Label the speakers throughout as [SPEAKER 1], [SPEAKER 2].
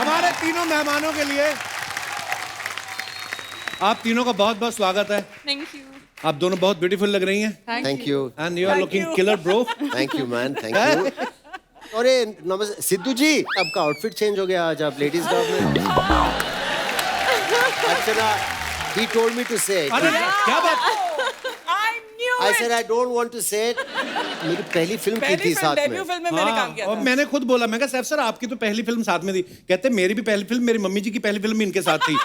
[SPEAKER 1] हमारे तीनों मेहमानों के लिए आप तीनों का बहुत बहुत स्वागत है।
[SPEAKER 2] Thank you.
[SPEAKER 1] आप दोनों बहुत ब्यूटीफुल लग रही हैं।
[SPEAKER 3] Thank you.
[SPEAKER 1] And you are looking killer bro.
[SPEAKER 3] Thank you man, thank you. अरे नमस्ते सिद्धू जी, आपका आउटफिट चेंज हो गया आज, आप लेडीज गाउन में। अर्चना, he told me to say it.
[SPEAKER 1] अरे क्या बात।
[SPEAKER 3] I said I don't want to say it. मेरी पहली फिल्म की थी साथ में।
[SPEAKER 4] डेब्यू फिल्म में मैंने काम किया
[SPEAKER 1] और
[SPEAKER 4] था।
[SPEAKER 1] मैंने खुद बोला, मैं कहा सैफ सर आपकी तो पहली फिल्म साथ में थी। कहते मेरी भी पहली फिल्म, मेरी मम्मी जी की पहली फिल्म भी इनके साथ थी।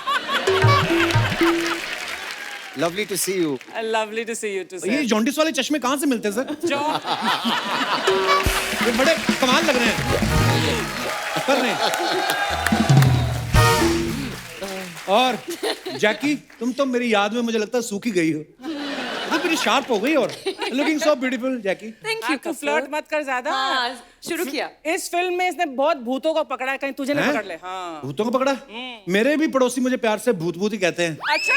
[SPEAKER 3] Lovely to see you.
[SPEAKER 4] Lovely to see you too, sir.
[SPEAKER 1] ये जॉन्डिस वाले चश्मे कहाँ से मिलते हैं सर?
[SPEAKER 4] जो
[SPEAKER 1] ये बड़े कमाल लग रहे हैं। कर रहे हैं। और जैकी, तुम तो मेरी याद में मुझे लगता है सूखी गई हो। तो मेरी शार्प हो गई और looking so beautiful Jackie.
[SPEAKER 2] Thank you.
[SPEAKER 4] तू फ्लर्ट मत कर ज्यादा।
[SPEAKER 2] हाँ, शुरू किया।
[SPEAKER 4] इस फिल्म में इसने बहुत भूतों को पकड़ा है, कहीं तुझे नहीं
[SPEAKER 1] हैं?
[SPEAKER 4] पकड़ ले। हाँ।
[SPEAKER 1] भूतों को पकड़ा? मेरे भी पड़ोसी मुझे प्यार से भूत भूत ही कहते हैं।
[SPEAKER 4] अच्छा।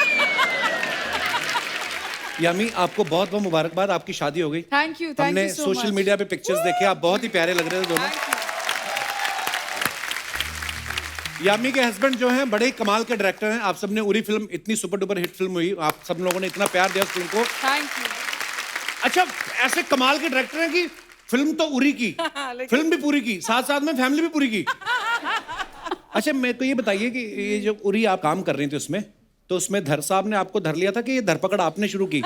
[SPEAKER 1] यामी, आपको बहुत बहुत मुबारकबाद, आपकी शादी हो गई।
[SPEAKER 2] थैंक यू
[SPEAKER 1] हमने
[SPEAKER 2] सो
[SPEAKER 1] सोशल
[SPEAKER 2] मच।
[SPEAKER 1] मीडिया पे पिक्चर्स देखे, आप बहुत ही प्यारे लग रहे थे दोनों। यामी के हस्बैंड जो हैं बड़े ही कमाल के डायरेक्टर हैं। आप सबने उरी फिल्म, इतनी सुपर डुपर हिट फिल्म हुई, आप सब लोगों ने इतना प्यार दिया उस फिल्म को।
[SPEAKER 2] Thank you.
[SPEAKER 1] अच्छा, ऐसे कमाल के डायरेक्टर हैं कि फिल्म तो उरी की, फिल्म भी पूरी की, साथ साथ में फैमिली भी पूरी की। अच्छा, मेरे को ये बताइए कि ये जो उरी आप काम कर रही थी उसमें, तो उसमें धर साहब ने आपको धर लिया था कि ये धरपकड़ आपने शुरू की?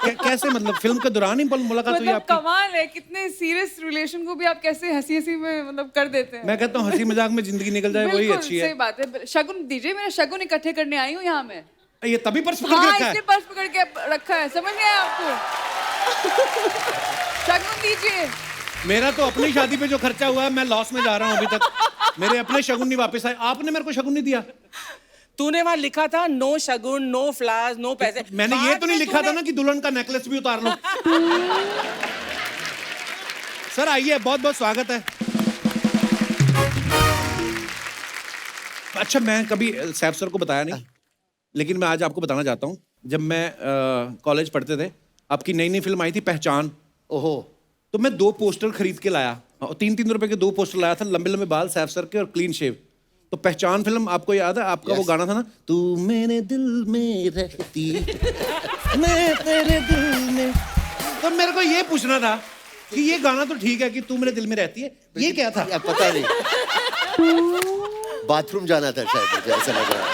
[SPEAKER 1] कैसे, मतलब फिल्म के दौरान ही मुलाकात हुई
[SPEAKER 2] मतलब
[SPEAKER 1] आपकी?
[SPEAKER 2] कमाल है, कितने सीरियस रिलेशन को भी आप कैसे हंसी हंसी में मतलब कर देते हैं।
[SPEAKER 1] मैं कहता हूँ हंसी मजाक में जिंदगी निकल जाए वही
[SPEAKER 2] बिल्कुल,
[SPEAKER 1] अच्छी है।
[SPEAKER 2] सही बात है। शगुन दीजिए, मेरा शगुन इकट्ठे करने आई हूँ यहाँ में।
[SPEAKER 1] ये तभी पर्स पकड़ के
[SPEAKER 2] हाँ,
[SPEAKER 1] रखा है।
[SPEAKER 2] इसने पर्स पकड़ के रखा है, समझ नहीं आया आपको? शगुन दीजिए।
[SPEAKER 1] मेरा तो अपनी शादी पे जो खर्चा हुआ है, मैं लॉस में जा रहा हूँ अभी तक। मेरे अपने शगुन नहीं वापस आए, आपने मेरे को शगुन नहीं दिया।
[SPEAKER 4] तूने वहाँ लिखा था नो शगुन, नो फ्लावर्स, नो पैसे।
[SPEAKER 1] मैंने ये तो नहीं लिखा था ना कि दुल्हन का नेकलेस भी उतार लो। सर आइए, बहुत बहुत स्वागत है। अच्छा, मैं कभी सैफ सर को बताया नहीं, लेकिन मैं आज आपको बताना चाहता हूँ। जब मैं कॉलेज पढ़ते थे, आपकी नई नई फिल्म आई थी पहचान।
[SPEAKER 3] ओहो।
[SPEAKER 1] तो मैं 2 पोस्टर खरीद के लाया, और 3-3 रुपए के 2 पोस्टर लाया था, लंबे लंबे बाल सैफ सर के और क्लीन शेव। तो पहचान फिल्म आपको याद है? आपका वो गाना था ना, तू मेरे दिल में रहती, मैं तेरे दिल में। तो मेरे को ये पूछना था कि ये गाना तो ठीक है कि तू मेरे दिल में रहती है, ये क्या था?
[SPEAKER 3] या पता नहीं। बाथरूम जाना था शायद, मुझे ऐसा लग रहा है।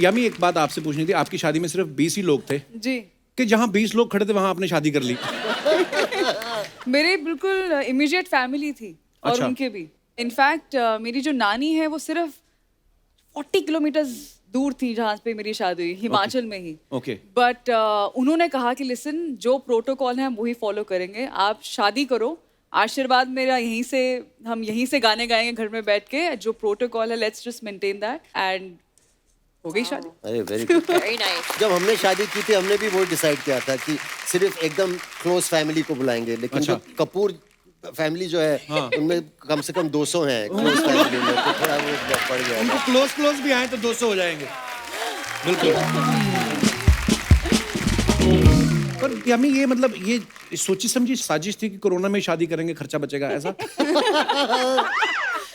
[SPEAKER 1] यामी, एक बात आपसे पूछनी थी। आपकी शादी में सिर्फ 20 ही लोग थे
[SPEAKER 2] जी।
[SPEAKER 1] कि जहाँ 20 लोग खड़े थे वहां आपने शादी कर ली?
[SPEAKER 2] मेरे बिल्कुल इमीडिएट फैमिली थी और
[SPEAKER 1] अच्छा।
[SPEAKER 2] उनके भी। इनफैक्ट मेरी जो नानी है वो सिर्फ 40 किलोमीटर दूर थी जहाँ पे मेरी शादी हुई, हिमाचल में ही।
[SPEAKER 1] ओके।
[SPEAKER 2] बट उन्होंने कहा कि लिसन, जो प्रोटोकॉल है हम वही फॉलो करेंगे, आप शादी करो, आशीर्वाद मेरा यहीं से, हम यहीं से गाने गाएंगे घर में बैठ के, जो प्रोटोकॉल है let's just maintain that, and हो गई शादी।
[SPEAKER 3] अरे वेरी गुड।
[SPEAKER 2] Very nice.
[SPEAKER 3] जब हमने शादी की थी, हमने भी वो डिसाइड किया था कि सिर्फ एकदम क्लोज फैमिली को बुलाएंगे, लेकिन
[SPEAKER 1] अच्छा।
[SPEAKER 3] जो कपूर फैमिली जो है, उनमें कम से कम 200 हैं क्लोज फैमिली में, तो थोड़ा वो पड़ गया।
[SPEAKER 1] उनको क्लोज भी आए तो 200 हो जाएंगे। बिल्कुल। पर यामी, ये मतलब ये सोची समझी साजिश थी कि कोरोना में शादी करेंगे, खर्चा बचेगा, ऐसा?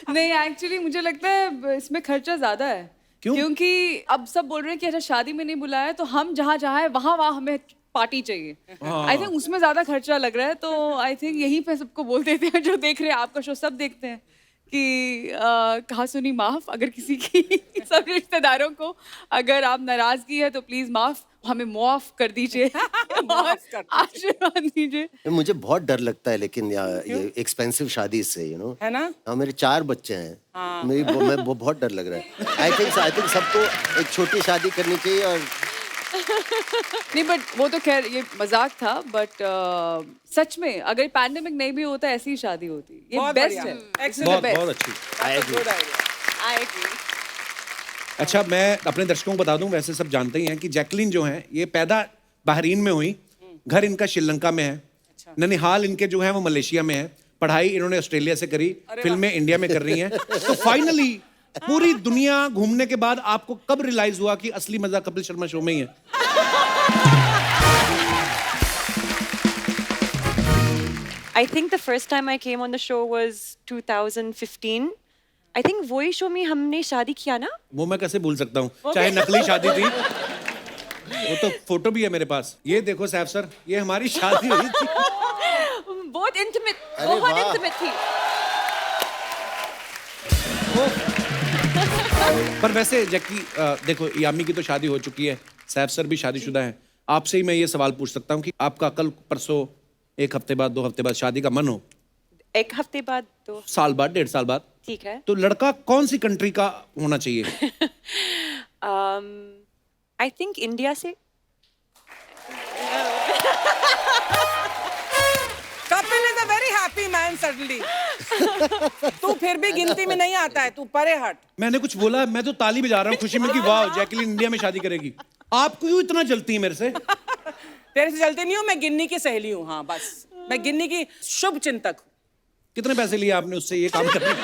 [SPEAKER 2] नहीं, एक्चुअली मुझे लगता है इसमें खर्चा ज्यादा है।
[SPEAKER 1] क्यों?
[SPEAKER 2] क्योंकि अब सब बोल रहे हैं कि अच्छा शादी में नहीं बुलाया, तो हम जहाँ जहाँ है वहाँ वहाँ हमें पार्टी चाहिए। आई थिंक उसमें ज्यादा खर्चा लग रहा है, तो आई थिंक यहीं पे सबको बोल देते हैं, जो देख रहे हैं आपका शो सब देखते हैं कि कहा सुनी माफ, अगर किसी की सब रिश्तेदारों को अगर आप नाराजगी है तो प्लीज माफ, हमें माफ कर दीजिए और आशीर्वाद दीजिए।
[SPEAKER 3] मुझे बहुत डर लगता है लेकिन ये एक्सपेंसिव शादी से,
[SPEAKER 4] है ना?
[SPEAKER 3] हाँ, मेरे 4 बच्चे हैं। मैं बहुत डर लग रहा है। आई थिंक सबको एक छोटी शादी करनी चाहिए। और
[SPEAKER 2] नहीं, बट वो तो खैर ये मजाक था, बट सच में अगर पैंडेमिक नहीं भी होता ऐसी ही शादी होती, ये
[SPEAKER 4] बहुत
[SPEAKER 2] बेस्ट
[SPEAKER 4] बढ़िया।
[SPEAKER 2] है।
[SPEAKER 4] Excellent.
[SPEAKER 1] बहुत अच्छी।
[SPEAKER 2] I agree.
[SPEAKER 1] अच्छा, मैं अपने दर्शकों को बता दूं, वैसे सब जानते ही हैं कि जैकलीन जो हैं ये पैदा बहरीन में हुई, घर इनका श्रीलंका में है, ननिहाल इनके जो है वो मलेशिया में है, पढ़ाई इन्होंने ऑस्ट्रेलिया से करी, फिल्में इंडिया में कर रही हैं। तो फाइनली पूरी दुनिया घूमने के बाद आपको कब रियलाइज हुआ कि असली मजा कपिल शर्मा शो में ही है?
[SPEAKER 5] I think the first time I came on the show was 2015. I think वही show में हमने शादी किया ना?
[SPEAKER 1] वो मैं कैसे भूल सकता हूँ, चाहे नकली शादी थी। वो तो फोटो भी है मेरे पास। ये देखो सैफ सर, ये हमारी शादी हुई थी।
[SPEAKER 2] बहुत intimate,
[SPEAKER 3] अरे
[SPEAKER 2] बहुत
[SPEAKER 3] वाह।
[SPEAKER 2] intimate थी।
[SPEAKER 1] पर वैसे जैकी देखो यामी की तो शादी हो चुकी है, सैफ सर भी शादीशुदा हैं। आपसे ही मैं ये सवाल पूछ सकता हूँ कि आपका कल परसों, एक हफ्ते बाद, 2 हफ्ते बाद शादी का मन हो,
[SPEAKER 5] एक हफ्ते बाद तो
[SPEAKER 1] साल बाद, 1.5 साल बाद,
[SPEAKER 5] ठीक है।
[SPEAKER 1] तो लड़का कौन सी कंट्री का होना चाहिए?
[SPEAKER 5] I think इंडिया से।
[SPEAKER 4] Kapil is a very happy man suddenly. तू फिर भी गिनती में नहीं आता है, तू परे हट।
[SPEAKER 1] मैंने कुछ बोला? मैं तो ताली बजा रहा हूँ खुशी में कि वाह जैकलीन इंडिया में शादी करेगी। आप क्यों इतना जलती है मेरे से?
[SPEAKER 4] तेरे से जलती नहीं हूँ, मैं गिन्नी की सहेली हूँ। हाँ बस, मैं गिन्नी की शुभ चिंतक हूँ।
[SPEAKER 1] कितने पैसे लिए आपने उससे ये काम करने के?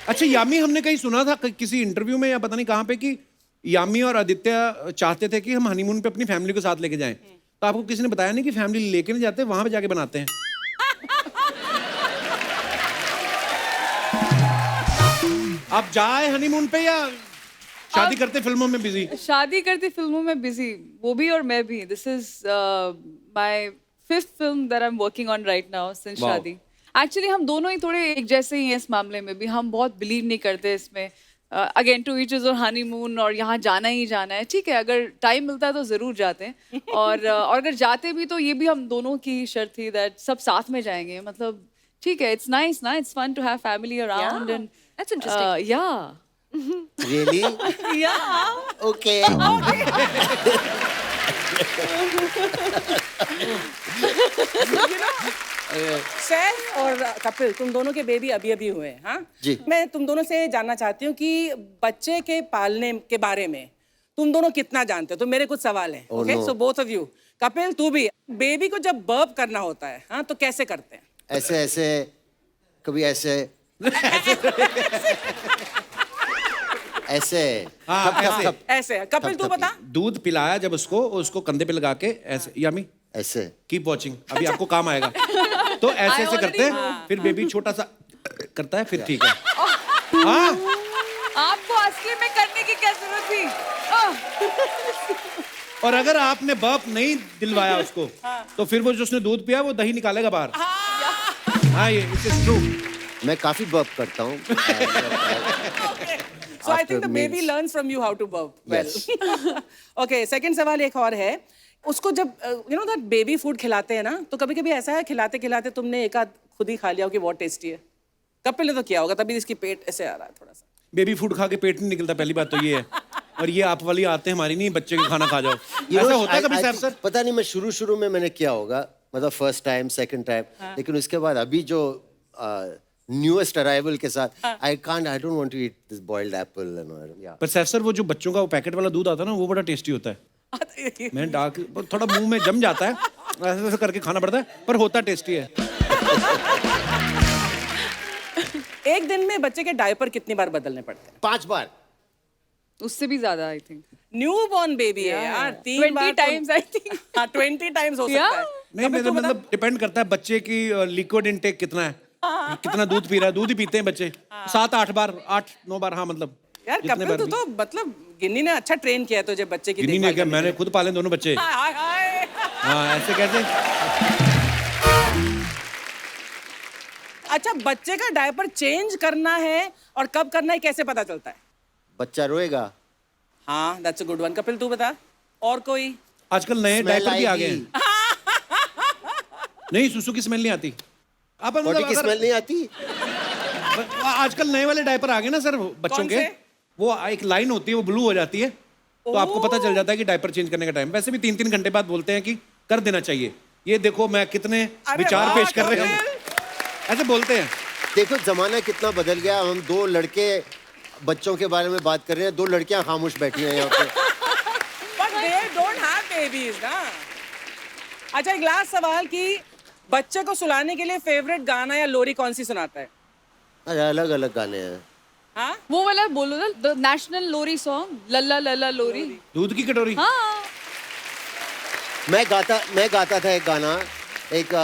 [SPEAKER 1] अच्छा यामी, हमने कहीं सुना था किसी इंटरव्यू में या पता नहीं कहाँ पे कि यामी और आदित्य चाहते थे कि हम हनीमून पे अपनी फैमिली को साथ लेके जाएं। तो आपको किसी ने बताया नहीं कि फैमिली लेके नहीं जाते, वहां पे जाके बनाते हैं? आप जाए हनीमून पे या शादी करते फिल्मों में बिजी?
[SPEAKER 2] शादी करती फिल्मों में बिजी, वो भी और मैं भी। This is my 5th film that I am working on right now since
[SPEAKER 1] Wow.
[SPEAKER 2] शादी। एक्चुअली हम दोनों ही थोड़े एक जैसे ही हैं इस मामले में भी। हम बहुत बिलीव नहीं करते इसमें अगेन टू ईच इज और हनीमून और यहाँ जाना ही जाना है। ठीक है, अगर टाइम मिलता है तो जरूर जाते हैं और अगर जाते भी तो ये भी हम दोनों की शर्त थी दैट सब साथ में जाएंगे। मतलब ठीक है, इट्स नाइस ना, it's fun to have family around and
[SPEAKER 5] That's interesting.
[SPEAKER 2] या
[SPEAKER 3] Really?
[SPEAKER 2] या
[SPEAKER 3] Okay.
[SPEAKER 4] सैफ और कपिल, तुम दोनों के बेबी अभी अभी हुए हैं। हाँ
[SPEAKER 3] जी।
[SPEAKER 4] मैं तुम दोनों से जानना चाहती हूँ कि बच्चे के पालने के बारे में तुम दोनों कितना जानते हो। तो मेरे कुछ सवाल हैं।
[SPEAKER 3] Oh,
[SPEAKER 4] okay,
[SPEAKER 3] no.
[SPEAKER 4] So both of you. Kapil तू भी, बेबी को जब बर्प करना होता है हाँ तो कैसे करते हैं?
[SPEAKER 3] ऐसे ऐसे, कभी ऐसे ऐसे।
[SPEAKER 1] हाँ,
[SPEAKER 3] थप,
[SPEAKER 1] ऐसे।
[SPEAKER 3] थप,
[SPEAKER 4] ऐसे कपिल तू बता।
[SPEAKER 1] दूध पिलाया जब उसको कंधे पे लगा के ऐसे। यामी
[SPEAKER 3] ऐसे।
[SPEAKER 1] कीप वॉचिंग, अभी आपको काम आएगा। तो ऐसे ऐसे करते हैं, फिर बेबी छोटा सा करता है, फिर ठीक है। हाँ,
[SPEAKER 2] आपको असली में करने की क्या जरूरत थी?
[SPEAKER 1] और अगर आपने बर्प नहीं दिलवाया उसको तो फिर वो जो उसने दूध पिया वो दही निकालेगा बाहर। हाँ, ये इट इज ट्रू।
[SPEAKER 3] मैं काफी बर्प करता हूँ।
[SPEAKER 4] So I think
[SPEAKER 3] After
[SPEAKER 4] the baby
[SPEAKER 3] meals.
[SPEAKER 4] learns from you how to burp well.
[SPEAKER 3] Yes.
[SPEAKER 4] Okay, second सवाल एक और है। उसको जब you know that baby food खिलाते हैं ना, तो कभी कभी ऐसा है खिलाते खिलाते तुमने एक आध खुद ही खा लिया हो कि बहुत टेस्टी है। कपिल ने तो किया होगा, तभी इसकी पेट ऐसे आ रहा है थोड़ा सा।
[SPEAKER 1] बेबी फूड खा के पेट नहीं निकलता, पहली बात तो ये है। और ये आप वाली आते हैं हमारी नहीं, बच्चे का खाना खा जाओ।
[SPEAKER 3] You know,
[SPEAKER 1] ऐसा होता है कभी
[SPEAKER 3] I
[SPEAKER 1] सैफ
[SPEAKER 3] think-
[SPEAKER 1] सर?
[SPEAKER 3] पता नहीं, मैं शुरू में मैंने किया होगा, मतलब फर्स्ट टाइम सेकंड टाइम, लेकिन उसके बाद अभी जो न्यूएस्ट अराइवल के साथ I don't want to eat this boiled apple and या।
[SPEAKER 1] पर सैफ सर वो जो बच्चों का वो पैकेट वाला दूध आता है ना, वो बड़ा टेस्टी होता है। मैं डाक थोड़ा मुंह में जम जाता है, ऐसे ऐसे करके खाना पड़ता है, पर होता टेस्टी है।
[SPEAKER 4] एक दिन में बच्चे के डायपर कितनी बार बदलने पड़ते हैं?
[SPEAKER 3] 5 बार।
[SPEAKER 2] उससे भी ज्यादा I think.
[SPEAKER 4] New born baby है यार, 3
[SPEAKER 2] 20
[SPEAKER 4] बार
[SPEAKER 2] times, I think.
[SPEAKER 4] हाँ 20 टाइम्स हो सकता
[SPEAKER 2] Yeah.
[SPEAKER 4] है।
[SPEAKER 1] नहीं,
[SPEAKER 4] कपिल,
[SPEAKER 1] मेरा
[SPEAKER 4] तू बता।
[SPEAKER 1] मतलब डिपेंड करता है बच्चे की लिक्विड इनटेक कितना है, कितना दूध पी रहा है। दूध ही पीते हैं बच्चे 7-8 बार, 8-9 बार। हाँ मतलब
[SPEAKER 4] यार
[SPEAKER 1] जितने
[SPEAKER 4] कपिल
[SPEAKER 1] बार
[SPEAKER 4] तू
[SPEAKER 1] भी।
[SPEAKER 4] तो मतलब गिन्नी ने अच्छा ट्रेन किया है तुझे बच्चे की
[SPEAKER 1] गिन्नी ने
[SPEAKER 4] देखभाल
[SPEAKER 1] क्या,
[SPEAKER 4] करने
[SPEAKER 1] मैंने
[SPEAKER 4] के
[SPEAKER 1] खुद पाले दोनों बच्चे।
[SPEAKER 4] लिए। हाय हाय।
[SPEAKER 1] हाँ, ऐसे कैसे?
[SPEAKER 4] अच्छा, बच्चे का डायपर चेंज करना है और कब करना है कैसे पता चलता है?
[SPEAKER 3] बच्चा रोएगा,
[SPEAKER 4] हाँ that's a good one. Kapil तू बता, और कोई?
[SPEAKER 1] आजकल नए
[SPEAKER 3] Smell
[SPEAKER 1] डायपर भी आ गए
[SPEAKER 3] आएगी।
[SPEAKER 1] हैं। नहीं, सुसु की स्मेल नहीं आती। अपन
[SPEAKER 3] बॉडी
[SPEAKER 1] मतलब
[SPEAKER 3] की
[SPEAKER 1] अगर-
[SPEAKER 3] स्मेल नहीं आती।
[SPEAKER 1] आजकल नए वाले डायपर आ गए ना सर बच्चों
[SPEAKER 4] कौन
[SPEAKER 1] के,
[SPEAKER 4] से?
[SPEAKER 1] वो एक लाइन होती है, वो ब्लू हो जाती है, तो आपको पता चल जाता है कि डायपर चेंज करने का टाइम। वैसे भी 3-3 घंटे बाद बोलते हैं कि कर देना चाहिए। ये देखो मैं कितने
[SPEAKER 4] अरे
[SPEAKER 1] विचार
[SPEAKER 4] वाह,
[SPEAKER 1] पेश कर रहे हैं,
[SPEAKER 4] कपिल।
[SPEAKER 1] ऐसे बोलते हैं।
[SPEAKER 3] देखो जमाना कितना बदल गया। हम 2 लड़के बच्चों के बारे में बात कर रहे हैं, 2 लड़कियां खामोश बैठी हैं यहाँ पे।
[SPEAKER 4] But they don't have babies ना। अच्छा, एक लास्ट सवाल कि बच्चे को सुलाने के लिए फेवरेट गाना या लोरी कौन सी सुनाता है?
[SPEAKER 3] अरे अलग अलग गाने हैं।
[SPEAKER 2] हाँ, वो वाला बोलो ना, द नेशनल लोरी सॉन्ग, लल्ला लल्ला लोरी।
[SPEAKER 1] दूध की कटोरी।
[SPEAKER 2] हाँ,
[SPEAKER 3] मैं गाता था एक गाना, एक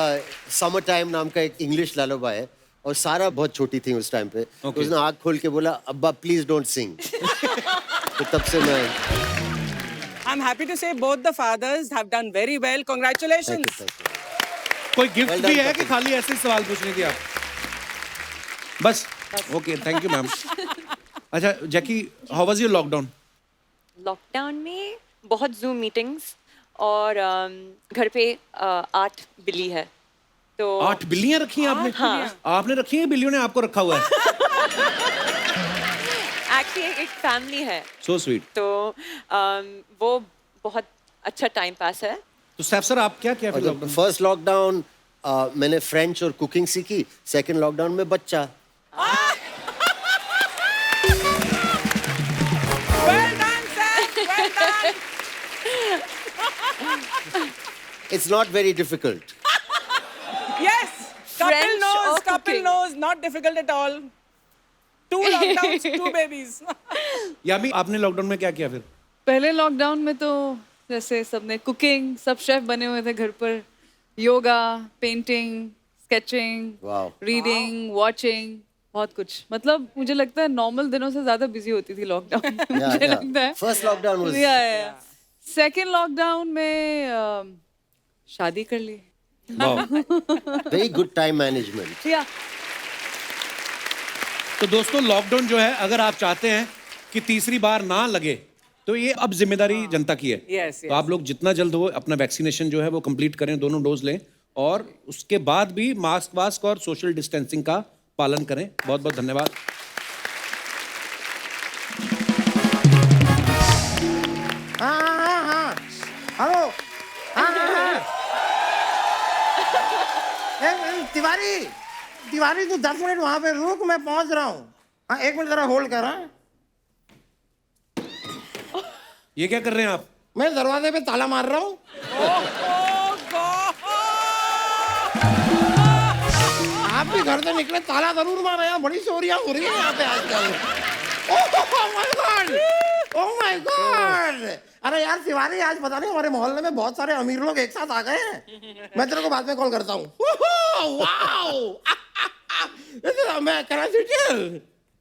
[SPEAKER 3] समर टाइम नाम का एक इंग्लिश ललाबाई है और सारा बहुत छोटी थी उस टाइम पे। तो उसने आँख खोल के बोला अब्बा प्लीज डोंट सिंग। तो तब से मैं
[SPEAKER 4] I'm happy to say both the fathers have done very well. Congratulations.
[SPEAKER 1] कोई गिफ्ट
[SPEAKER 3] Well
[SPEAKER 1] भी
[SPEAKER 3] done,
[SPEAKER 1] है
[SPEAKER 3] Kapil.
[SPEAKER 1] कि खाली ऐसे ही सवाल पूछने की आप? बस ओके, थैंक यू मैम। अच्छा Jackie, how was your lockdown?
[SPEAKER 5] Lockdown में बहुत जूम मीटिंग्स और घर पे 8 बिल्ली है तो
[SPEAKER 1] 8 बिल्लियां रखी हैं आपने?
[SPEAKER 5] हाँ।
[SPEAKER 1] आपने रखी हैं, बिल्लियों ने आपको रखा हुआ है?
[SPEAKER 5] एक्चुअली एक फैमिली है
[SPEAKER 1] सो स्वीट।
[SPEAKER 5] तो वो बहुत अच्छा टाइम पास है।
[SPEAKER 1] तो सैफ सर आप क्या किया फिर लॉकडाउन?
[SPEAKER 3] फर्स्ट लॉकडाउन मैंने फ्रेंच और कुकिंग सीखी। सेकंड लॉकडाउन में बच्चा।
[SPEAKER 4] Well done, Seth. Well done.
[SPEAKER 3] It's not very difficult.
[SPEAKER 4] Yes. Couple
[SPEAKER 5] French
[SPEAKER 4] knows.
[SPEAKER 5] or
[SPEAKER 4] Couple
[SPEAKER 5] cooking?
[SPEAKER 4] knows. Not difficult at all. 2 lockdowns, 2 babies.
[SPEAKER 1] यामी आपने लॉकडाउन में क्या किया फिर?
[SPEAKER 2] पहले लॉकडाउन में तो जैसे सबने कुकिंग, सब शेफ बने हुए थे घर पर, yoga, painting, sketching,
[SPEAKER 3] Wow.
[SPEAKER 2] Reading, watching, बहुत कुछ। मतलब मुझे लगता है नॉर्मल दिनों से ज्यादा बिजी होती थी लॉकडाउन में।
[SPEAKER 3] Yeah,
[SPEAKER 2] मुझे
[SPEAKER 3] yeah.
[SPEAKER 2] लगता है
[SPEAKER 3] First lockdown was
[SPEAKER 2] second lockdown में शादी कर ली।
[SPEAKER 3] very good time management.
[SPEAKER 2] या
[SPEAKER 1] तो दोस्तों लॉकडाउन जो है, अगर आप चाहते हैं कि तीसरी बार ना लगे तो ये अब जिम्मेदारी जनता की है।
[SPEAKER 4] Yes,
[SPEAKER 1] तो आप लोग जितना जल्द हो अपना वैक्सीनेशन जो है वो कंप्लीट करें, दोनों डोज लें और उसके बाद भी मास्क वास्क और सोशल डिस्टेंसिंग का पालन करें। बहुत बहुत धन्यवाद।
[SPEAKER 6] हाँ हेलो। हाँ तिवारी तिवारी तू 10 मिनट वहां पे रुक, मैं पहुंच रहा हूँ। हाँ 1 मिनट जरा होल्ड कर। हाँ
[SPEAKER 1] ये क्या कर रहे हैं आप?
[SPEAKER 6] मैं दरवाजे पे ताला मार रहा हूँ।
[SPEAKER 4] Oh God.
[SPEAKER 6] आप भी घर से निकले ताला जरूर मारे हैं। बड़ी चोरियां हो रही है यहाँ पे आजकल। Oh my God, oh my God. अरे यार तिवारी, आज पता नहीं हमारे मोहल्ले में बहुत सारे अमीर लोग एक साथ आ गए हैं। मैं तेरे को बाद में कॉल करता हूँ। वाओ मैं कराची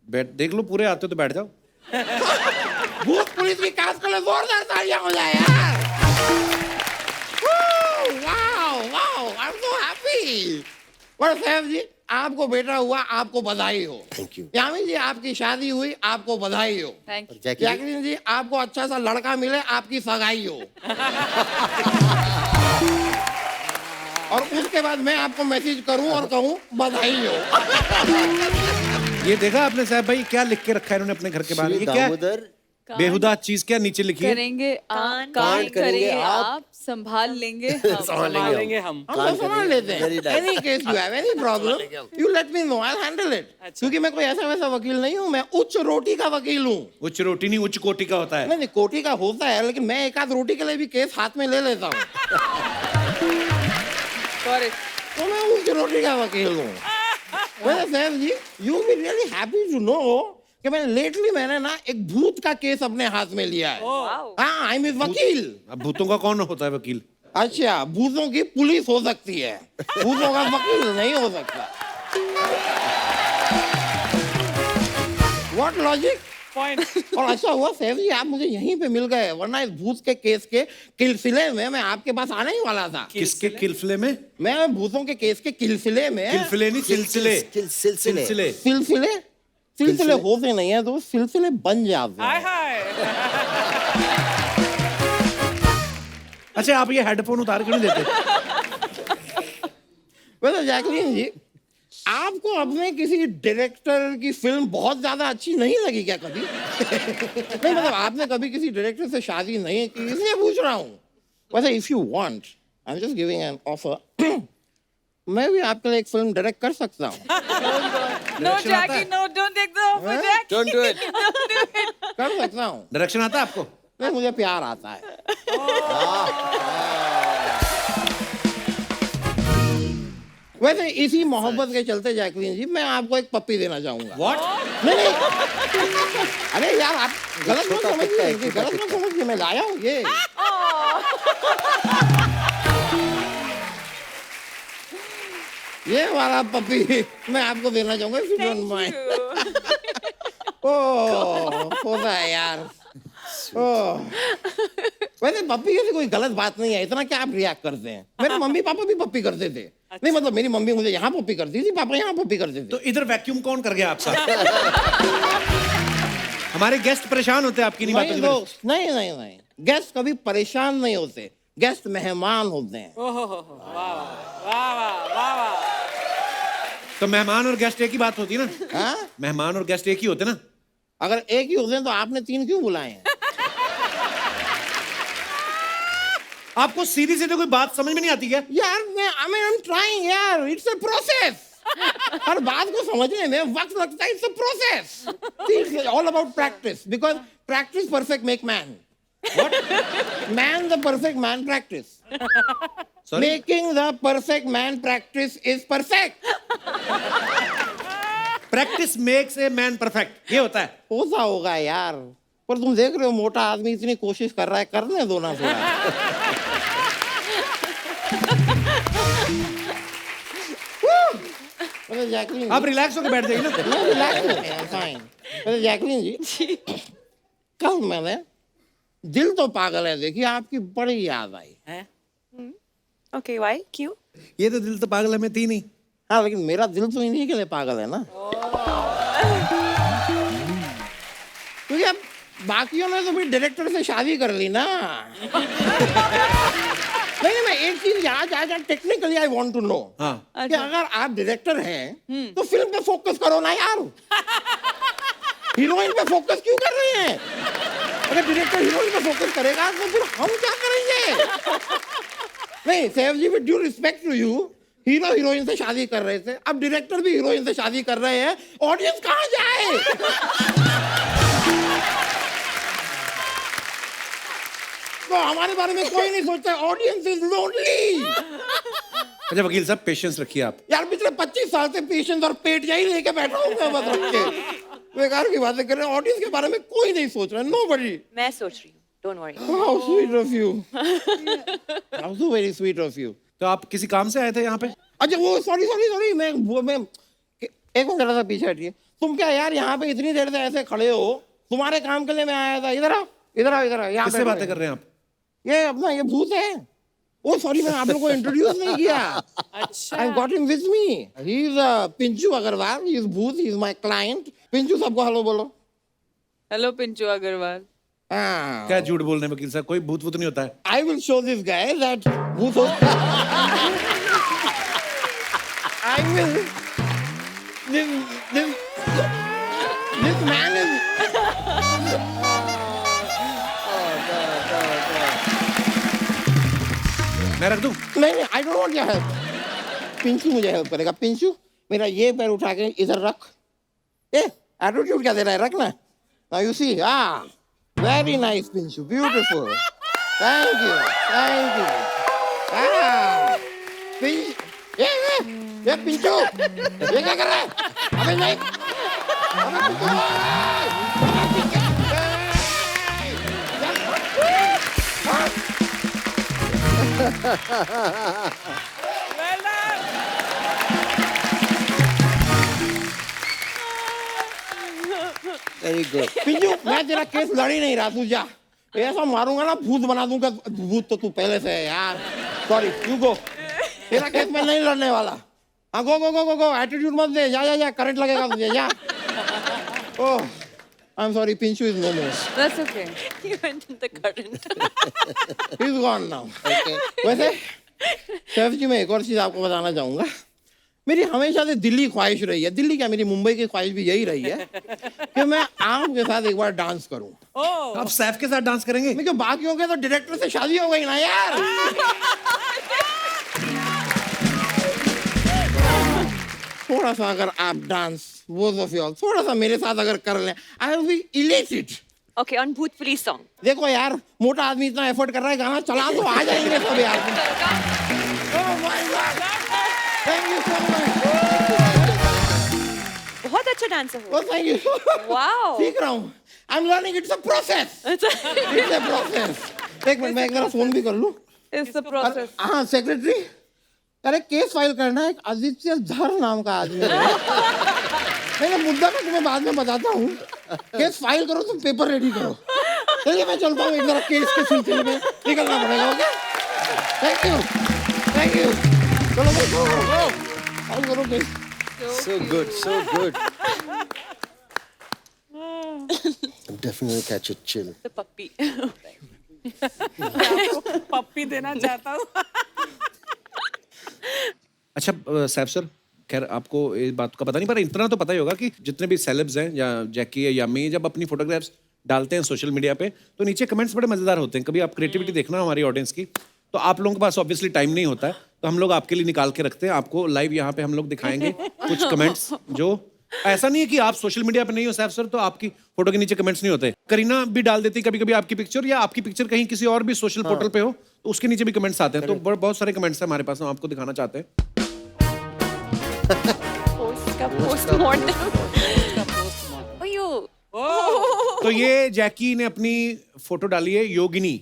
[SPEAKER 1] बैठ देख लो, पूरे आते हो तो बैठ जाओ।
[SPEAKER 6] भूत पुलिस की कास्ट के लिए जोरदार तालियां हो जाए यार। Wow wow I am so happy. और साहब जी आपको बेटा हुआ, आपको बधाई हो।
[SPEAKER 3] Thank you.
[SPEAKER 6] यामी जी आपकी शादी हुई, आपको बधाई हो।
[SPEAKER 2] Thank you.
[SPEAKER 3] जैकी
[SPEAKER 6] जैकलीन जी आपको अच्छा सा लड़का मिले, आपकी सगाई हो। और उसके बाद मैं आपको मैसेज करूं और कहूं बधाई हो।
[SPEAKER 1] ये देखा आपने साहब भाई क्या लिख के रखा है इन्होंने अपने घर के बाहर?
[SPEAKER 3] श्री
[SPEAKER 1] ये क्या है?
[SPEAKER 3] दामोदर
[SPEAKER 1] बेहुदा चीज क्या नीचे लिखी है?
[SPEAKER 2] करेंगे
[SPEAKER 5] कान
[SPEAKER 2] कान
[SPEAKER 3] करेंगे
[SPEAKER 2] करेंगे
[SPEAKER 3] आप,
[SPEAKER 2] आप, संभाल लेंगे हम।
[SPEAKER 4] संभालेंगे हम।
[SPEAKER 6] हम तो संभाल लेते हैं।
[SPEAKER 3] Very nice.
[SPEAKER 6] Any case you have any problem you let me know, I will handle it. क्योंकि मैं कोई ऐसा वैसा वकील नहीं हूँ, मैं उच्च रोटी का वकील हूँ।
[SPEAKER 1] उच्च रोटी नहीं, उच्च कोटि का होता है।
[SPEAKER 6] नहीं कोटी का होता है, लेकिन मैं एक आध रोटी के लिए भी केस हाथ में ले लेता हूँ।
[SPEAKER 2] Correct.
[SPEAKER 6] तो मैं उच्च रोटी का वकील हूँ। वैसे Saif ji you be really happy to know कि मैंने ना एक भूत का केस अपने हाथ में लिया है।
[SPEAKER 5] वाओ।
[SPEAKER 6] हाँ आई एम वकील।
[SPEAKER 1] अब भूतों का कौन होता है वकील?
[SPEAKER 6] अच्छा भूतों की पुलिस हो सकती है, भूतों का वकील नहीं हो सकता। What logic.
[SPEAKER 4] Point.
[SPEAKER 6] और अच्छा हुआ सैफ जी आप मुझे यहीं पे मिल गए, वरना इस भूत के केस के सिलसिले में मैं आपके पास आने ही वाला था।
[SPEAKER 1] किसके किलफिले में?
[SPEAKER 6] मैं भूतों के केस के सिलसिले में
[SPEAKER 1] किलफिले नहीं, सिलसिले।
[SPEAKER 3] सिलसिले
[SPEAKER 1] सिलसिले।
[SPEAKER 6] सिलसिले सिलसिले होते नहीं है तो सिलसिले बन जाते
[SPEAKER 4] Hi
[SPEAKER 6] हैं।
[SPEAKER 4] hi.
[SPEAKER 1] अच्छा आप ये हेडफोन उतार क्यों नहीं देते?
[SPEAKER 6] वैसे जैकलीन जी आपको अपने किसी डायरेक्टर की फिल्म बहुत ज्यादा अच्छी नहीं लगी क्या कभी? नहीं मतलब आपने कभी किसी डायरेक्टर से शादी नहीं की, इसलिए पूछ रहा हूँ। वैसे if you want I am just giving an offer, मैं भी आपके लिए एक फिल्म डायरेक्ट कर सकता हूँ।
[SPEAKER 2] No, Jackie, no, don't take the offer, Jackie.
[SPEAKER 3] Don't do it.
[SPEAKER 2] Don't do it.
[SPEAKER 6] कर सकता हूँ।
[SPEAKER 1] डायरेक्शन आता है आपको?
[SPEAKER 6] नहीं मुझे प्यार आता है। वैसे इसी मोहब्बत के चलते जैकलीन जी मैं आपको एक पप्पी देना चाहूंगा।
[SPEAKER 1] व्हाट?
[SPEAKER 6] नहीं नहीं अरे यार आप गलत मत
[SPEAKER 3] छोटा कुत्ता है,
[SPEAKER 6] समझिए,
[SPEAKER 3] छोटा
[SPEAKER 6] गलत मत समझिए, मैं लाया हूँ ये। ये वाला पपी मैं आपको देना चाहूंगा if you don't mind. ओह होता है यार. ओह वैसे पप्पी की कोई गलत बात नहीं है, इतना क्या आप रिएक्ट करते हैं? मेरे मम्मी पापा भी पप्पी करते थे. नहीं मतलब मेरी मम्मी मुझे यहाँ पप्पी करती थी, पापा यहाँ पप्पी करते थे.
[SPEAKER 1] तो इधर वैक्यूम कौन कर गया आपका? हमारे गेस्ट परेशान होते हैं आपकी नहीं
[SPEAKER 6] नहीं
[SPEAKER 1] बातों
[SPEAKER 6] तो नहीं नहीं नहीं, गेस्ट कभी परेशान नहीं होते, गेस्ट मेहमान होते हैं.
[SPEAKER 1] तो मेहमान और गेस्ट एक ही बात होती है ना?
[SPEAKER 6] हाँ?
[SPEAKER 1] मेहमान और गेस्ट एक ही होते ना?
[SPEAKER 6] अगर एक ही होते हैं तो आपने 3 क्यों बुलाए हैं?
[SPEAKER 1] आपको सीधी सीधी कोई बात समझ में नहीं आती क्या?
[SPEAKER 6] यार मैं आई एम ट्राइंग यार, इट्स अ प्रोसेस. हर बात को समझने में वक्त लगता है. It's a process. It's all about practice, because practice perfect make man. What? Man, the perfect man practice.
[SPEAKER 1] Sorry?
[SPEAKER 6] Making the perfect man practice is perfect.
[SPEAKER 1] Practice makes a man perfect, ये होता है.
[SPEAKER 6] होता होगा यार, पर तुम देख रहे हो मोटा आदमी इतनी कोशिश कर रहा है, करने दो ना थोड़ा. अरे जैकलीन
[SPEAKER 1] आप रिलैक्स होकर बैठ जाइए ना.
[SPEAKER 6] मैं रिलैक्स हूँ, फाइन. अरे जैकलीन जी, कल मैंने दिल तो पागल है देखिए, आपकी बड़ी याद आई.
[SPEAKER 5] Okay, why? क्यों?
[SPEAKER 1] ये तो दिल तो पागल है में थी नहीं.
[SPEAKER 6] हाँ लेकिन मेरा दिल तो इन्हीं के लिए पागल है ना. क्योंकि अब बाकियों ने तो भी डायरेक्टर से शादी कर ली ना. नहीं मैं एक चीज आज technically I want to know
[SPEAKER 1] हाँ.
[SPEAKER 6] कि अगर आप डायरेक्टर हैं तो फिल्म पे फोकस करो ना यार. हीरोइन पे फोकस क्यों कर रहे हैं? अगर डायरेक्टर हीरोइन पे फोकस करेगा तो फिर हम क्या करेंगे? नहीं Saif ji, with due respect to you, hero heroine से शादी कर रहे थे, अब डायरेक्टर भी हीरोइन से शादी कर रहे हैं, ऑडियंस कहाँ जाए? तो हमारे बारे में कोई नहीं सोचता. Audience is lonely.
[SPEAKER 1] अच्छा वकील साहब पेशेंस रखिए आप.
[SPEAKER 6] यार पिछले 25 साल से पेशेंस और पेट यही लेके बैठा हूँ मैं, बस रख के बेकार की बातें कर रहे हैं. ऑडियंस के बारे में कोई नहीं सोच रहा. नोबडी.
[SPEAKER 5] मैं सोच रही हूँ. Don't worry.
[SPEAKER 6] How sweet of you. How so very sweet of you.
[SPEAKER 1] तो आप किसी काम से आए थे यहाँ पे?
[SPEAKER 6] अच्छा वो सॉरी मैं एक मिनट जरा सा पीछे हटिए. तुम क्या यार यहाँ पे इतनी देर से ऐसे खड़े हो? तुम्हारे काम के लिए मैं आया था. इधर आओ. यहाँ
[SPEAKER 1] किससे बातें कर रहे हैं आप?
[SPEAKER 6] ये अपना ये भूत है. ओ सॉरी मैं आप लोगों को इंट्रोड्यूस नहीं किया. अच्छा. I got him with me. He is Pinchoo Agarwal. He is भूत. He is my client. Pinchoo सबको हेलो बोलो.
[SPEAKER 2] हेलो पिंचू अग्रवाल.
[SPEAKER 6] हाँ.
[SPEAKER 1] क्या झूठ बोल रहे हैं वकील साहब, कोई भूत भूत नहीं होता है.
[SPEAKER 6] I will show this guy that भूत हो. I will. This man is.
[SPEAKER 1] मैं रख दूं?
[SPEAKER 6] नहीं I don't want your help. Pinchoo मुझे हेल्प करेगा. पिंचू मेरा ये पैर उठा के इधर रख. एटीट्यूड क्या दे रहा है? रख ना. Now you see, very nice Pinchoo, beautiful. Thank you. ये पिंचू ये क्या कर रहा है? अबे नहीं. अबे
[SPEAKER 3] Very good.
[SPEAKER 6] पिंचू मैं तेरा केस लड़ ही नहीं रहा. तू जा. ऐसा मारूंगा ना भूत बना दूंगा. भूत तो तू पहले से है यार. Sorry you go. तेरा केस मैं नहीं लड़ने वाला. हाँ गो. एटीट्यूड मत दे. जा करंट लगेगा तुझे. जा. Oh I am sorry. Pinchu is no more.
[SPEAKER 2] That's okay.
[SPEAKER 5] You went in the current.
[SPEAKER 6] He is gone now. वैसे सैफ जी मैं एक और चीज आपको बताना चाहूंगा. मेरी हमेशा से दिल्ली ख्वाहिश रही है. दिल्ली क्या मेरी मुंबई की ख्वाहिश भी यही रही है कि मैं आपके साथ एक बार डांस करूं.
[SPEAKER 1] आप सैफ के साथ डांस करेंगे?
[SPEAKER 6] मैं क्यों बाकियों के तो डायरेक्टर से शादी हो गई ना यार. थोड़ा सा अगर आप डांस बोथ ऑफ यू थोड़ा सा मेरे साथ अगर कर लें, I will be elated.
[SPEAKER 5] Okay, on Bhoot Police song.
[SPEAKER 6] देखो यार मोटा आदमी इतना एफर्ट कर रहा है, गाना चला तो आ जाएंगे सब यार. Oh my God. Thank you so much.
[SPEAKER 5] बहुत अच्छा डांसर हो.
[SPEAKER 6] Oh thank you.
[SPEAKER 5] Wow.
[SPEAKER 6] सीख रहा हूँ. I'm learning. It's a process. It's a process. एक मिनट मैं एक बार फोन भी कर लूँ.
[SPEAKER 2] It's the process.
[SPEAKER 6] हाँ सेक्रेटरी अरे केस फाइल करना है, एक आदित्य धर नाम का आदमी है। नहीं, मुद्दा मैं तुम्हें बाद में बताता हूँ। केस फाइल करो, तुम पेपर रेडी करो। चलिए मैं चलता हूँ, एक जरा केस के सिलसिले में निकलना पड़ेगा। Okay, thank you, thank you. चलो भाई, फाइल करो case.
[SPEAKER 3] So good, so good. Definitely catch a chill.
[SPEAKER 5] The puppy.
[SPEAKER 4] पप्पी देना चाहता हूँ।
[SPEAKER 1] अच्छा सैफ सर, खैर आपको इस बात का पता नहीं, पर इतना तो पता ही होगा कि जितने भी सेलेब्स हैं या जैकी है या मी, जब अपनी फोटोग्राफ्स डालते हैं सोशल मीडिया पे तो नीचे कमेंट्स बड़े मजेदार होते हैं। कभी आप क्रिएटिविटी देखना हमारी ऑडियंस की, तो आप लोगों के पास ऑब्वियसली टाइम नहीं होता है, तो हम लोग आपके लिए निकाल के रखते हैं। आपको लाइव यहाँ पे हम लोग दिखाएंगे कुछ कमेंट्स। जो ऐसा नहीं है कि आप सोशल मीडिया पे नहीं हो सैफ सर तो आपकी फोटो के नीचे कमेंट्स नहीं होते। करीना भी डाल देती कभी कभी आपकी पिक्चर, या आपकी पिक्चर कहीं किसी और भी सोशल पोर्टल पे हो तो उसके नीचे भी कमेंट्स आते हैं। तो बहुत सारे कमेंट्स हैं हमारे पास, हम आपको दिखाना चाहते हैं।
[SPEAKER 5] Postmortem.
[SPEAKER 1] तो ये जैकी ने अपनी फोटो डाली है योगिनी,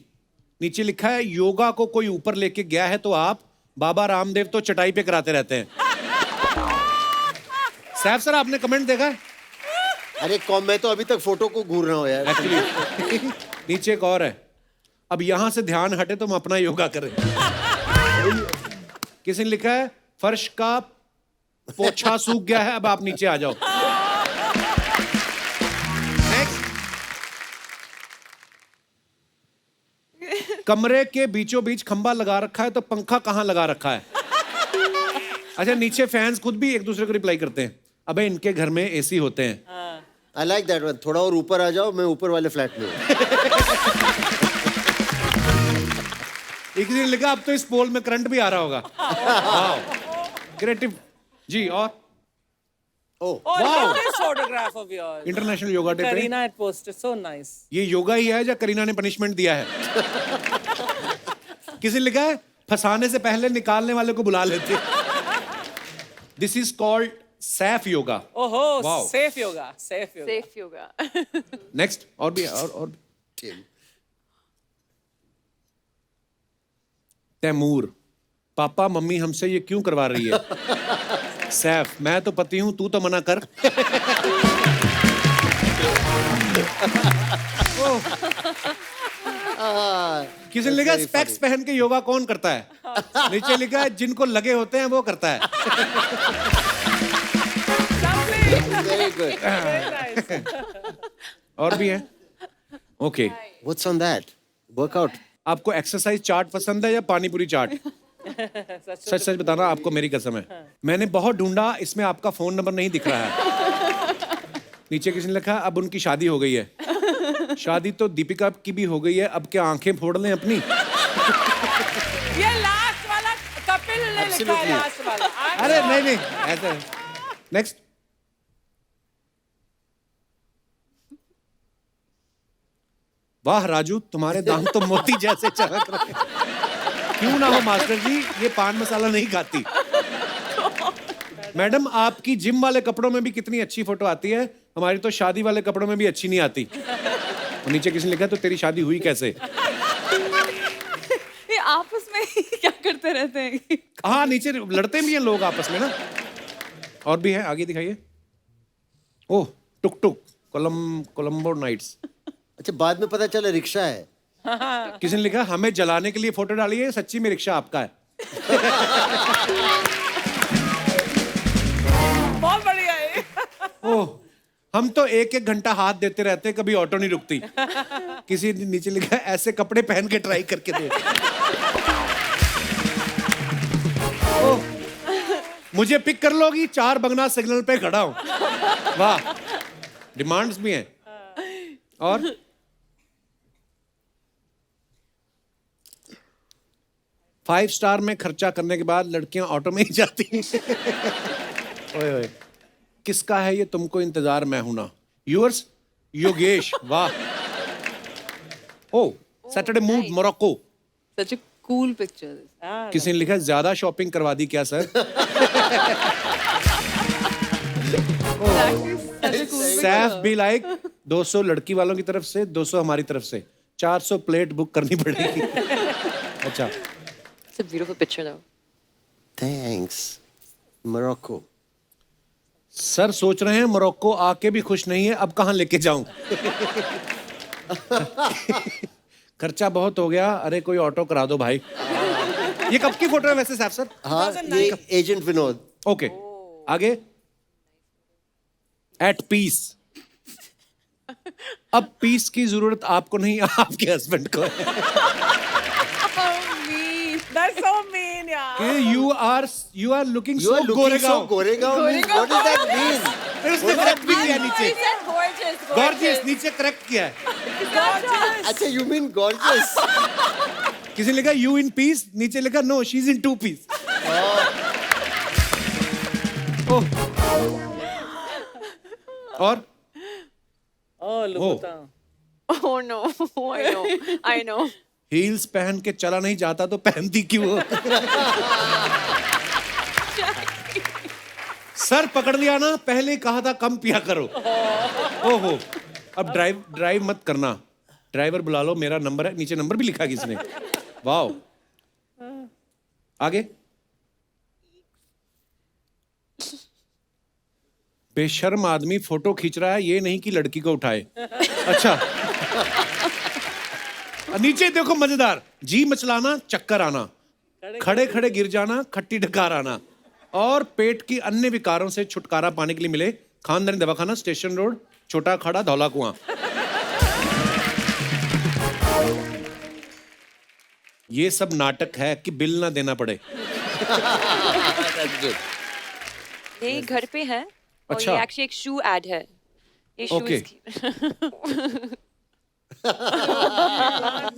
[SPEAKER 1] नीचे लिखा है योगा को कोई ऊपर लेके गया है तो आप, बाबा रामदेव तो चटाई पे कराते रहते हैं। सैफ सर आपने कमेंट देखा है?
[SPEAKER 3] अरे कौन, मैं तो अभी तक फोटो को घूर रहा हूँ यार।
[SPEAKER 1] एक्चुअली नीचे एक और है, अब यहां से ध्यान हटे तो हम अपना योगा करें। किसी ने लिखा है फर्श का पोछा सूख गया है, अब आप नीचे आ जाओ। नेक्स्ट, कमरे के बीचों बीच खंबा लगा रखा है तो पंखा कहां लगा रखा है? अच्छा, नीचे फैंस खुद भी एक दूसरे को रिप्लाई करते हैं, अबे इनके घर में एसी होते हैं।
[SPEAKER 3] I like that one. थोड़ा और ऊपर आ जाओ, मैं ऊपर वाले फ्लैट में हूँ।
[SPEAKER 1] एक ने लिखा अब तो इस पोल में करंट भी आ रहा होगा। क्रिएटिव जी। और
[SPEAKER 3] Oh,
[SPEAKER 4] Oh, look at this photograph of yours.
[SPEAKER 1] International yoga day पे
[SPEAKER 4] Karina had posted, so nice.
[SPEAKER 1] ये योगा ही है या करीना ने पनिशमेंट दिया है? किसी ने लिखा है फंसाने से पहले निकालने वाले को बुला लेते। This is called Saif yoga.
[SPEAKER 4] ओहो,
[SPEAKER 1] Wow.
[SPEAKER 4] safe yoga, safe yoga.
[SPEAKER 5] Safe yoga.
[SPEAKER 1] Next, और भी और
[SPEAKER 3] Tim.
[SPEAKER 1] तैमूर, पापा मम्मी हमसे ये क्यों करवा रही है? सैफ, मैं तो पति हूं, तू तो मना कर। किसी ने लिखा स्पेक्स पहन के योगा कौन करता है? नीचे लिखा है जिनको लगे होते हैं वो करता है।
[SPEAKER 3] Very good.
[SPEAKER 4] Very nice.
[SPEAKER 1] और भी है? Okay,
[SPEAKER 3] What's on that? Workout.
[SPEAKER 1] आपको एक्सरसाइज चार्ट पसंद है या पानी पूरी चार्ट? सच सच बताना, आपको मेरी कसम है, मैंने बहुत ढूंढा, इसमें आपका फोन नंबर नहीं दिख रहा है। नीचे किसी ने लिखा अब उनकी शादी हो गई है। शादी तो दीपिका की भी हो गई है, अब क्या आंखें फोड़ लें अपनी?
[SPEAKER 4] ये लास्ट वाला कपिल ने लिखा है, लास्ट वाला।
[SPEAKER 1] अरे नहीं नहीं, ऐसा। नेक्स्ट, वाह राजू, तुम्हारे दाम तो मोती जैसे चमक रहे हैं। क्यों ना हो मास्टर जी, ये पान मसाला नहीं खाती। मैडम, आपकी जिम वाले कपड़ों में भी कितनी अच्छी फोटो आती है, हमारी तो शादी वाले कपड़ों में भी अच्छी नहीं आती। और नीचे किसी ने लिखा तो तेरी शादी हुई कैसे?
[SPEAKER 2] ये आपस में क्या करते रहते हैं?
[SPEAKER 1] हाँ, नीचे लड़ते भी हैं लोग आपस में ना। और भी है, आगे दिखाइए। ओह, टुक टुक, कोलंबो नाइट्स।
[SPEAKER 3] अच्छा, बाद में पता चला रिक्शा है।
[SPEAKER 1] किसी ने लिखा हमें जलाने के लिए फोटो डाली है, सच्ची में रिक्शा आपका है।
[SPEAKER 4] बहुत बढ़िया है।
[SPEAKER 1] ओह, हम तो एक एक घंटा हाथ देते रहते, कभी ऑटो नहीं रुकती। किसी ने नीचे लिखा है ऐसे कपड़े पहन के ट्राई करके दे। ओह, मुझे पिक कर लोगी, 4 बंगना सिग्नल पे खड़ा हूं। वाह, डिमांड्स भी हैं। और 5 स्टार में खर्चा करने के बाद लड़कियां ऑटो में ही जाती हैं। ओए ओए, किसका है ये तुमको इंतजार मैं हूं ना? यूअर्स योगेश। वाह। Oh, Saturday mood Morocco.
[SPEAKER 2] Such a cool picture.
[SPEAKER 1] किसी ने लिखा ज्यादा शॉपिंग करवा दी क्या सर? सैफ भी लाइक 200 लड़की वालों की तरफ से, 200 हमारी तरफ से, 400 प्लेट बुक करनी पड़ेगी। अच्छा,
[SPEAKER 5] It's a beautiful picture though.
[SPEAKER 3] Thanks. Morocco.
[SPEAKER 1] Sir सोच रहे हैं मोरक्को आके भी खुश नहीं है, अब कहाँ लेके जाऊं? खर्चा बहुत हो गया, अरे कोई ऑटो करा दो भाई। ये कब की फोटो है वैसे सैफ सर?
[SPEAKER 3] हाँ, ये एजेंट विनोद।
[SPEAKER 1] ओके, आगे। At peace. अब पीस की जरूरत आपको नहीं, आपके हस्बैंड को है।
[SPEAKER 4] That's so mean, यार.
[SPEAKER 1] You are looking
[SPEAKER 3] You are
[SPEAKER 1] so
[SPEAKER 3] looking so
[SPEAKER 1] Goregaon.
[SPEAKER 3] Goregaon means what does that mean?
[SPEAKER 1] फिर उसने करेक्ट भी किया नीचे।
[SPEAKER 5] gorgeous,
[SPEAKER 1] गॉर्जियस नीचे करेक्ट किया है।
[SPEAKER 3] अच्छा, you mean gorgeous?
[SPEAKER 1] किसी ने लिखा यू इन पीस, नीचे लिखा no she is in two piece. और
[SPEAKER 4] Oh, Lukuta.
[SPEAKER 5] Oh no, I know.
[SPEAKER 1] Heels पहन के चला नहीं जाता तो पहनती क्यों हो? सर पकड़ लिया ना, पहले ही कहा था कम पिया करो। ओहो, अब ड्राइव मत करना, ड्राइवर बुला लो, मेरा नंबर है, नीचे नंबर भी लिखा है किसने। वाओ, आगे। बेशर्म आदमी फोटो खींच रहा है, ये नहीं कि लड़की को उठाए। अच्छा, नीचे देखो मजेदार, जी मचलाना, चक्कर आना, खड़े खड़े गिर जाना, खट्टी डकार आना, और पेट की अन्य विकारों से छुटकारा पाने के लिए मिले खानदानी दवाखाना, स्टेशन रोड, छोटा खड़ा, धौला कुआं। ये सब नाटक है कि बिल ना देना पड़े।
[SPEAKER 5] ये घर पे है और
[SPEAKER 1] अच्छा।
[SPEAKER 5] ये एक्चुअली एक शू एड है। ये
[SPEAKER 1] Okay.
[SPEAKER 5] Shoes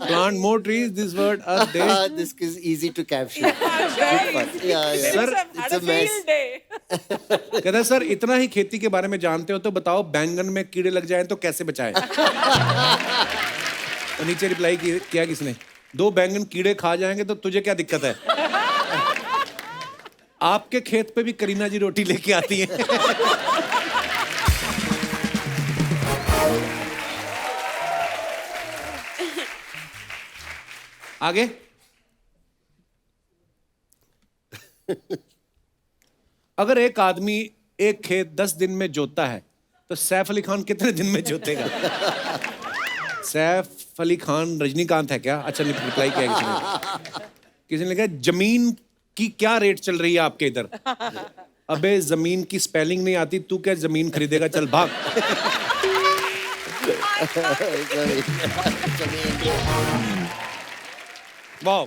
[SPEAKER 1] Plant more trees, this word a day.
[SPEAKER 3] This is easy to capture. Good fun. Yeah.
[SPEAKER 1] Sir,
[SPEAKER 3] It's a mess.
[SPEAKER 1] कहता है सर इतना ही खेती के बारे में जानते हो तो बताओ बैंगन में कीड़े लग जाएं तो कैसे बचाएं? तो नीचे रिप्लाई किया किसने, 2 बैंगन कीड़े खा जाएंगे तो तुझे क्या दिक्कत है? आपके खेत पे भी करीना जी रोटी लेके आती है। आगे। अगर एक आदमी एक खेत 10 दिन में जोतता है तो सैफ अली खान कितने दिन में जोतेगा? सैफ अली खान रजनीकांत है क्या? अच्छा, रिप्लाई किया किसी ने लिखा जमीन की क्या रेट चल रही है आपके इधर? अबे जमीन की स्पेलिंग नहीं आती, तू क्या जमीन खरीदेगा? चल भाग। वाह,